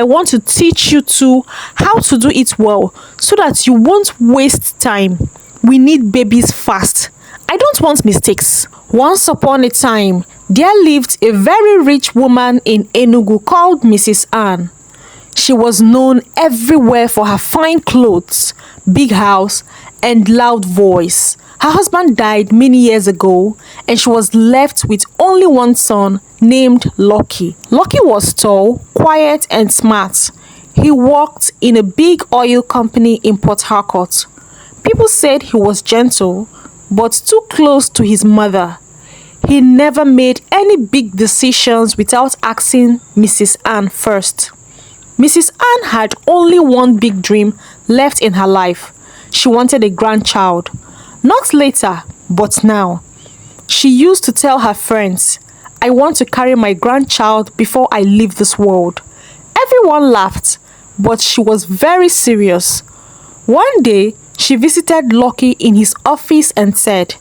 I want to teach you too how to do it well so that you won't waste time. We need babies fast. I don't want mistakes. Once upon a time, there lived a very rich woman in Enugu called Mrs. Ann. She was known everywhere for her fine clothes, big house, and loud voice. Her husband died many years ago, and she was left with only one son named Lucky. Lucky was tall, quiet, and smart. He worked in a big oil company in Port Harcourt. People said he was gentle, but too close to his mother. He never made any big decisions without asking Mrs. Ann first. Mrs. Ann had only one big dream left in her life. She wanted a grandchild. Not later, but now. She used to tell her friends, "I want to carry my grandchild before I leave this world." Everyone laughed, but she was very serious. One day, she visited Lucky in his office and said,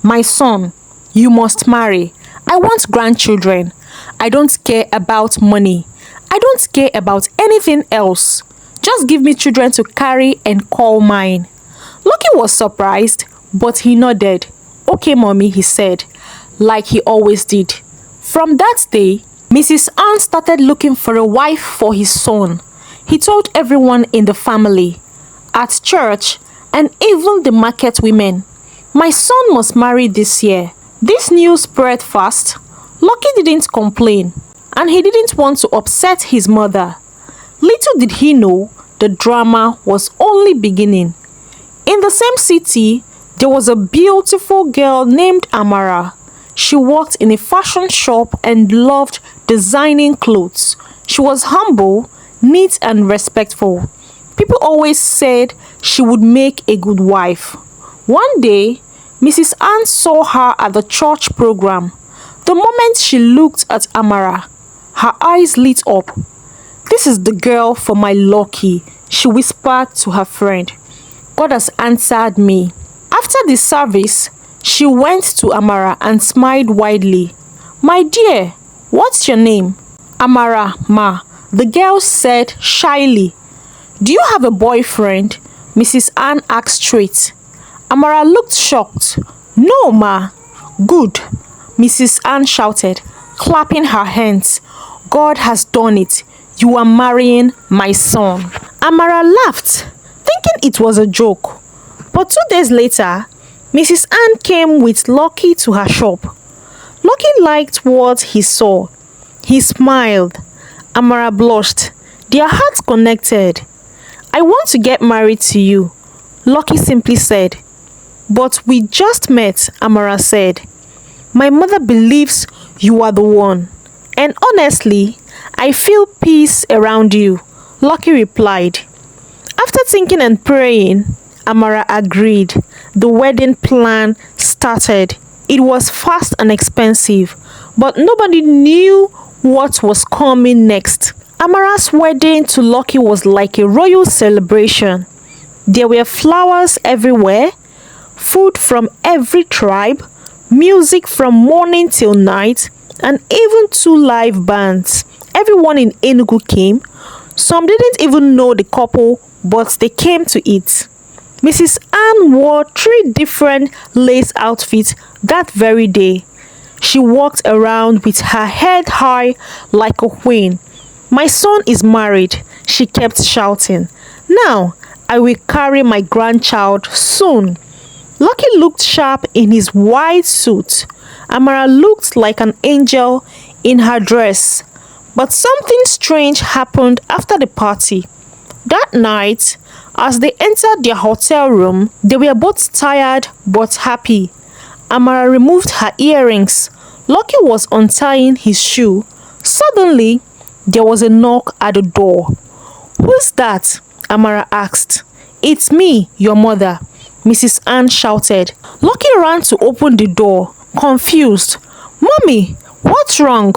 "My son, you must marry. I want grandchildren. I don't care about money. I don't care about anything else. Just give me children to carry and call mine." Lucky was surprised, but he nodded. "Okay, mommy," he said, like he always did. From that day, Mrs. Ann started looking for a wife for his son. He told everyone in the family, at church, and even the market women, "My son must marry this year." This news spread fast. Lucky didn't complain, and he didn't want to upset his mother. Little did he know the drama was only beginning. In the same city, there was a beautiful girl named Amara. She worked in a fashion shop and loved designing clothes. She was humble, neat, and respectful. People always said she would make a good wife. One day, Mrs. Ann saw her at the church program. The moment she looked at Amara, her eyes lit up. "This is the girl for my Lucky," she whispered to her friend. "God has answered me." After the service, she went to Amara and smiled widely. "My dear, what's your name?" "Amara, ma," the girl said shyly. "Do you have a boyfriend?" Mrs. Ann asked straight. Amara looked shocked. "No, ma." "Good," Mrs. Ann shouted, clapping her hands. "God has done it. You are marrying my son." Amara laughed, thinking it was a joke. But 2 days later, Mrs. Ann came with Lucky to her shop. Lucky liked what he saw. He smiled. Amara blushed. Their hearts connected. "I want to get married to you," Lucky simply said. "But we just met," Amara said. "My mother believes you are the one. And honestly, I feel peace around you," Lucky replied. After thinking and praying, Amara agreed. The wedding plan started. It was fast and expensive, but nobody knew what was coming next. Amara's wedding to Lucky was like a royal celebration. There were flowers everywhere, food from every tribe, music from morning till night, and even 2 live bands. Everyone in Enugu came. Some didn't even know the couple, but they came to it. Mrs. Ann wore 3 different lace outfits that very day. She walked around with her head high like a queen. "My son is married," she kept shouting. "Now I will carry my grandchild soon." Lucky looked sharp in his white suit. Amara looked like an angel in her dress. But something strange happened after the party. That night, as they entered their hotel room, they were both tired but happy. Amara removed her earrings. Lucky was untying his shoe. Suddenly, there was a knock at the door. "Who's that?" Amara asked. "It's me, your mother," Mrs. Ann shouted. Lucky ran to open the door, confused. "Mommy, what's wrong?"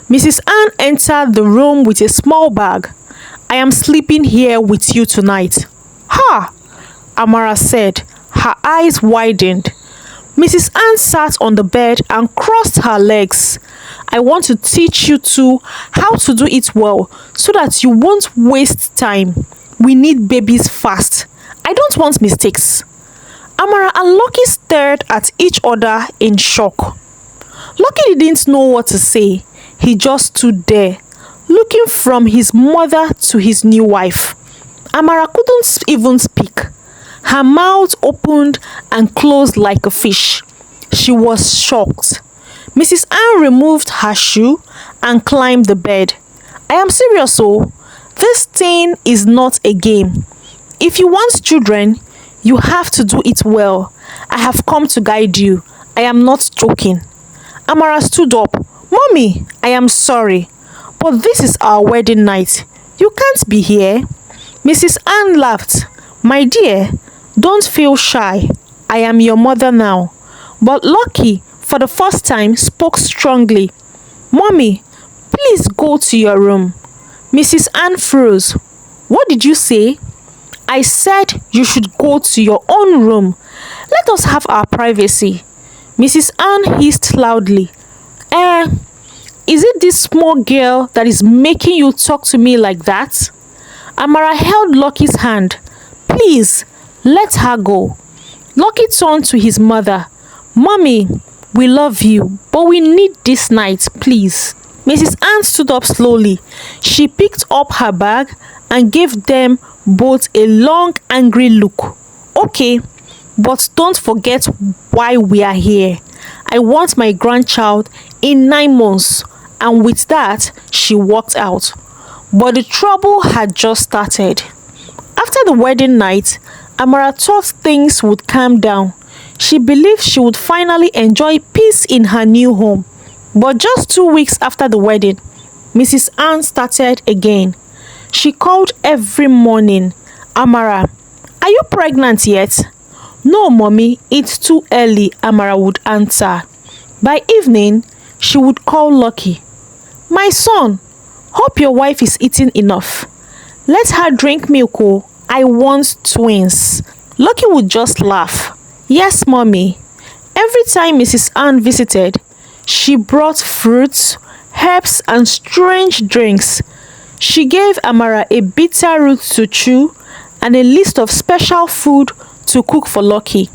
Mrs. Ann entered the room with a small bag. "I am sleeping here with you tonight." "Ha!" Amara said. Her eyes widened. Mrs. Ann sat on the bed and crossed her legs. I want to teach you too how to do it well so that you won't waste time. We need babies fast. I don't want mistakes. Amara and Lucky stared at each other in shock. Lucky didn't know what to say. He just stood there, looking from his mother to his new wife. Amara couldn't even speak. Her mouth opened and closed like a fish. She was shocked. Mrs. Ann removed her shoe and climbed the bed. I am serious, oh. This thing is not a game. If you want children, you have to do it well. I have come to guide you. I am not joking. Amara stood up. Mommy, I am sorry, but this is our wedding night. You can't be here. Mrs. Ann laughed. My dear, don't feel shy. I am your mother now. But Lucky, for the first time, spoke strongly. Mommy, please go to your room. Mrs. Ann froze. What did you say? I said you should go to your own room. Let us have our privacy. Mrs. Ann hissed loudly. Is it this small girl that is making you talk to me like that? Amara held Lucky's hand. Please, let her go. Lucky turned to his mother. Mommy, we love you, but we need this night, please. Mrs. Ann stood up slowly. She picked up her bag and gave them both a long, angry look. Okay, but don't forget why we are here. I want my grandchild in 9 months. And with that, she walked out. But the trouble had just started. After the wedding night, Amara thought things would calm down. She believed she would finally enjoy peace in her new home. But just 2 weeks after the wedding, Mrs. Ann started again. She called every morning. Amara, are you pregnant yet? No, mommy, it's too early, Amara would answer. By evening, she would call Lucky. My son, hope your wife is eating enough. Let her drink milk, oh. I want twins. Lucky would just laugh. Yes, mommy. Every time Mrs. Ann visited, she brought fruits, herbs, and strange drinks. She gave Amara a bitter root to chew and a list of special food to cook for Lucky.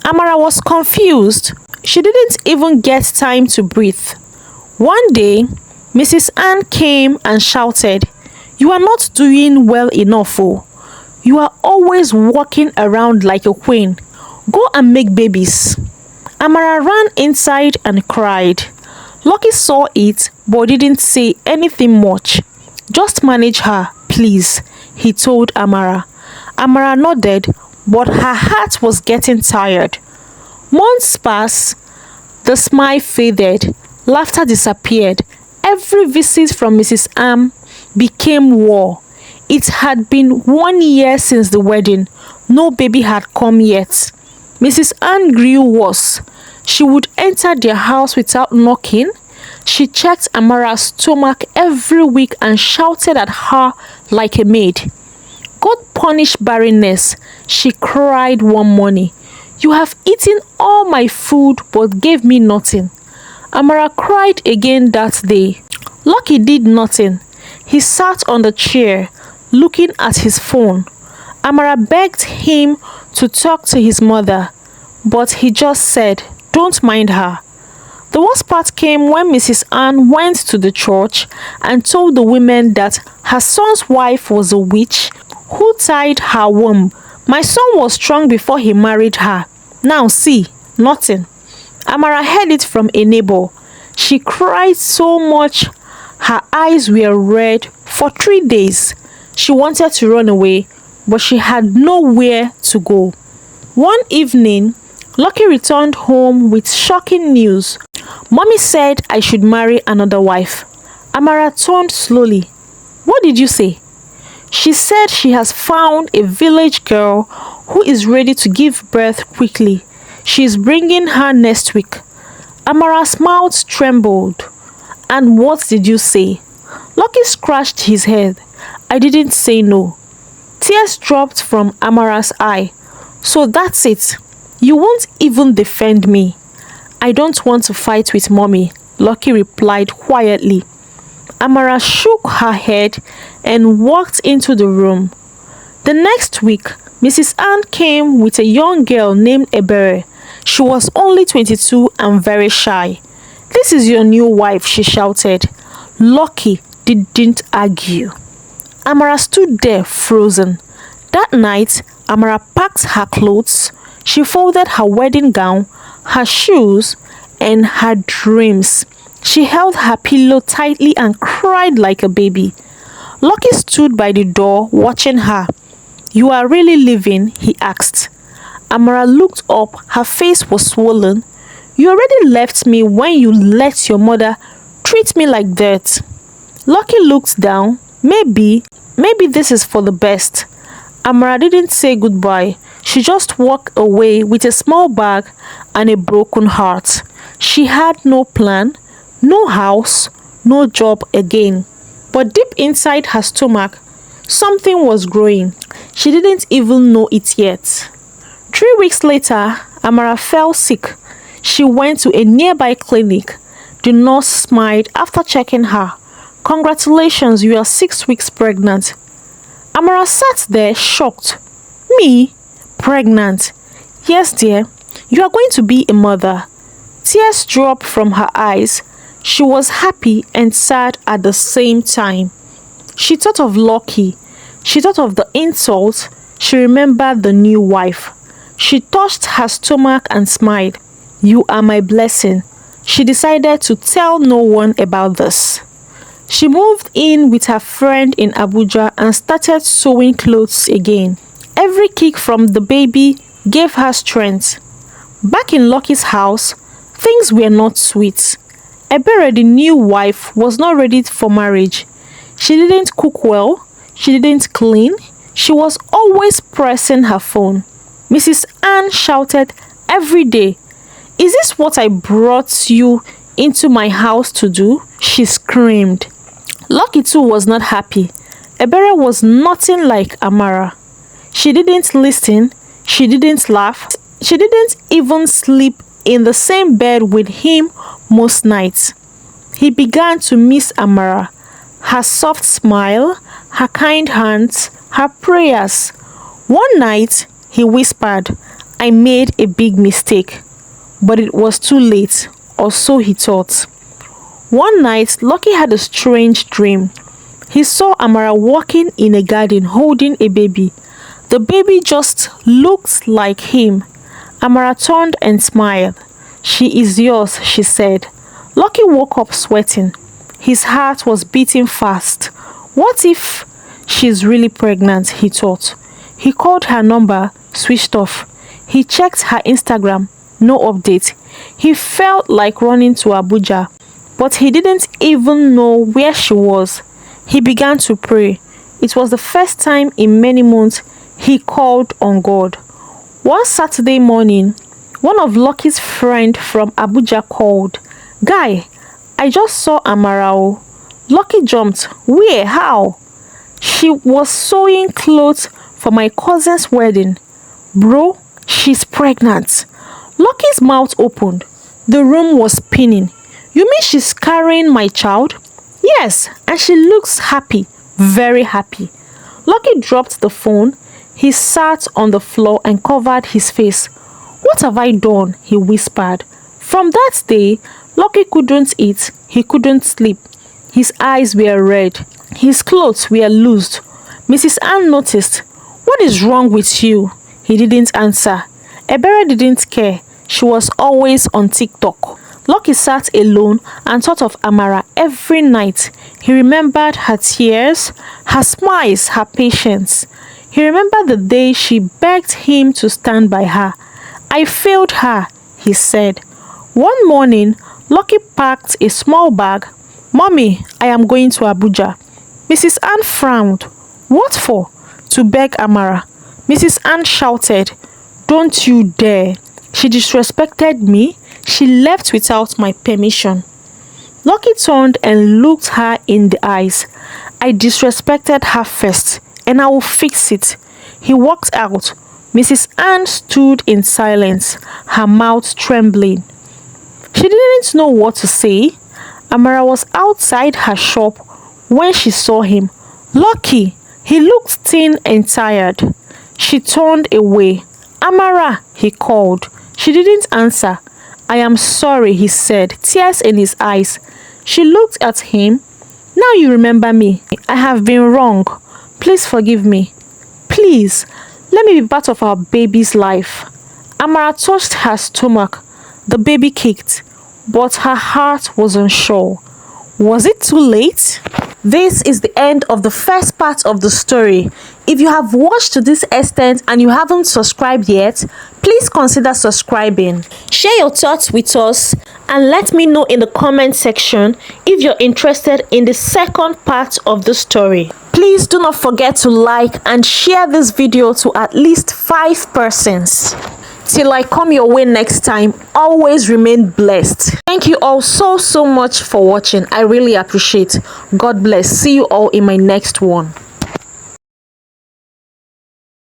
Amara was confused. She didn't even get time to breathe. One day, Mrs. Ann came and shouted, You are not doing well enough, oh. You are always walking around like a queen. Go and make babies. Amara ran inside and cried. Lucky saw it but didn't say anything much. Just manage her, please, he told Amara. Amara nodded, but her heart was getting tired. Months passed. The smile faded. Laughter disappeared. Every visit from Mrs. Ann became war. It had been 1 year since the wedding. No baby had come yet. Mrs. Ann grew worse. She would enter their house without knocking. She checked Amara's stomach every week and shouted at her like a maid. God punished barrenness, she cried one morning. You have eaten all my food but gave me nothing. Amara cried again that day. Lucky did nothing. He sat on the chair, looking at his phone. Amara begged him to talk to his mother, but he just said, Don't mind her. The worst part came when Mrs. Ann went to the church and told the women that her son's wife was a witch who tied her womb. My son was strong before he married her. Now see, nothing. Amara heard it from a neighbor. She cried so much her eyes were red for 3 days. She wanted to run away, but she had nowhere to go. One evening, Lucky returned home with shocking news. Mommy said I should marry another wife. Amara turned slowly. What did you say? She said she has found a village girl who is ready to give birth quickly. She is bringing her next week. Amara's mouth trembled. And what did you say? Lucky scratched his head. I didn't say no. Tears dropped from Amara's eye. So that's it. You won't even defend me. I don't want to fight with mommy. Lucky replied quietly. Amara shook her head and walked into the room. The next week, Mrs. Ann came with a young girl named Ebere. She was only 22 and very shy. "This is your new wife," she shouted. Lucky didn't argue. Amara stood there frozen. That night, Amara packed her clothes. She folded her wedding gown, her shoes, and her dreams. She held her pillow tightly and cried like a baby. Lucky stood by the door watching her. "You are really leaving?" he asked. Amara looked up. Her face was swollen. "You already left me when you let your mother treat me like that." Lucky looked down. Maybe this is for the best." Amara didn't say goodbye. She just walked away with a small bag and a broken heart. She had no plan, no house, no job again. But deep inside her stomach, something was growing. She didn't even know it yet. 3 weeks later, Amara fell sick. She went to a nearby clinic. The nurse smiled after checking her. "Congratulations, you are 6 weeks pregnant." Amara sat there shocked. "Me? Pregnant?" "Yes, dear. You are going to be a mother." Tears dropped from her eyes. She was happy and sad at the same time. She thought of Lucky. She thought of the insult. She remembered the new wife. She touched her stomach and smiled. "You are my blessing." She decided to tell no one about this. She moved in with her friend in Abuja and started sewing clothes again. Every kick from the baby gave her strength. Back in Lucky's house, things were not sweet. Ebere, the new wife, was not ready for marriage. She didn't cook well. She didn't clean. She was always pressing her phone. Mrs. Ann shouted every day, "Is this what I brought you into my house to do?" She screamed. Lucky too was not happy. Ebere was nothing like Amara. She didn't listen. She didn't laugh. She didn't even sleep in the same bed with him most nights. He began to miss Amara, her soft smile, her kind hands, her prayers. One night, he whispered, "I made a big mistake." But it was too late, or so he thought. One night, Lucky had a strange dream. He saw Amara walking in a garden holding a baby. The baby just looked like him. Amara turned and smiled. "She is yours," she said. Lucky woke up sweating. His heart was beating fast. What if she's really pregnant, he thought. He called her number, switched off. He checked her Instagram, no update. He felt like running to Abuja, but he didn't even know where she was. He began to pray. It was the first time in many months he called on God. One Saturday morning, one of Lucky's friends from Abuja called. "Guy, I just saw Amara." Lucky jumped. "Where? How?" "She was sewing clothes for my cousin's wedding." "Bro, she's pregnant." Lucky's mouth opened. The room was spinning. "You mean she's carrying my child?" "Yes, and she looks happy, very happy." Lucky dropped the phone. He sat on the floor and covered his face. "What have I done?" he whispered. From that day, Lucky couldn't eat. He couldn't sleep. His eyes were red. His clothes were loosed. Mrs. Ann noticed. "What is wrong with you?" He didn't answer. Ebere didn't care. She was always on TikTok. Lucky sat alone and thought of Amara every night. He remembered her tears, her smiles, her patience. He remembered the day she begged him to stand by her. "I failed her," he said. One morning, Lucky packed a small bag. "Mommy, I am going to Abuja." Mrs. Ann frowned. "What for?" "To beg Amara." Mrs. Ann shouted, "Don't you dare. She disrespected me. She left without my permission." Lucky turned and looked her in the eyes. "I disrespected her first, and I will fix it." He walked out. Mrs. Ann stood in silence, her mouth trembling. She didn't know what to say. Amara was outside her shop when she saw him. Lucky, he looked thin and tired. She turned away. Amara, he called. She didn't answer. I am sorry, he said, tears in his eyes. She looked at him. Now you remember me. I have been wrong. Please forgive me. Please, let me be part of our baby's life. Amara touched her stomach. The baby kicked, but her heart was unsure. Was it too late? This is the end of the first part of the story. If you have watched to this extent and you haven't subscribed yet, please consider subscribing. Share your thoughts with us and let me know in the comment section if you're interested in the second part of the story. Please do not forget to like and share this video to at least 5 persons. Till I come your way next time, always remain blessed. Thank you all so much for watching. I really appreciate. God bless. See you all in my next one.